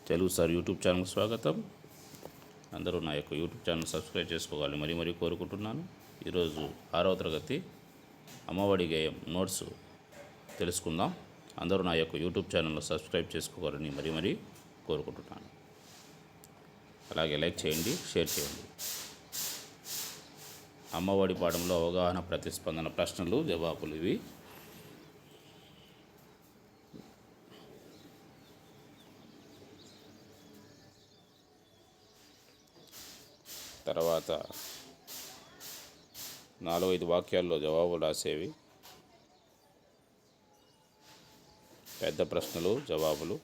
Telugu sir YouTube ఛానల్కి స్వాగతం. అందరూ నా యొక్క యూట్యూబ్ ఛానల్ సబ్స్క్రైబ్ చేసుకోవాలి మరీ కోరుకుంటున్నాను. ఈరోజు 6వ తరగతి అమ్మఒడి గేయం నోట్స్ తెలుసుకుందాం. అందరూ నా యొక్క యూట్యూబ్ ఛానల్లో సబ్స్క్రైబ్ చేసుకోవాలని మరీ కోరుకుంటున్నాను. అలాగే లైక్ చేయండి, షేర్ చేయండి. అమ్మఒడి పాఠంలో అవగాహన, ప్రతిస్పందన, ప్రశ్నలు, జవాబులు ఇవి. తర్వాత 4-5 వాక్యాల్లో జవాబులు రాసేవి, పెద్ద ప్రశ్నలు, జవాబులు,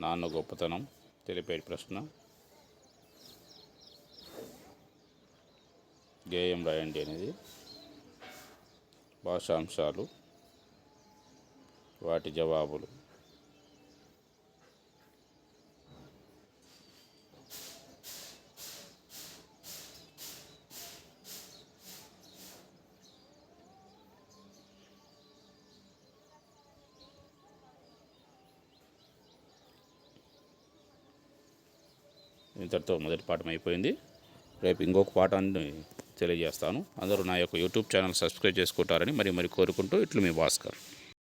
నాన్న గొప్పతనం తెలిపే ప్రశ్న, గేయం రాయండి అనేది, భాషాంశాలు, వాటి జవాబులు. ఇంతటితో మొదటి పాఠం అయిపోయింది. రేపు ఇంకొక పాఠాన్ని తెలియజేస్తాను. అందరూ నా యొక్క యూట్యూబ్ ఛానల్ సబ్స్క్రైబ్ చేసుకుంటారని మరీ కోరుకుంటూ ఇట్లు మీ భాస్కర్.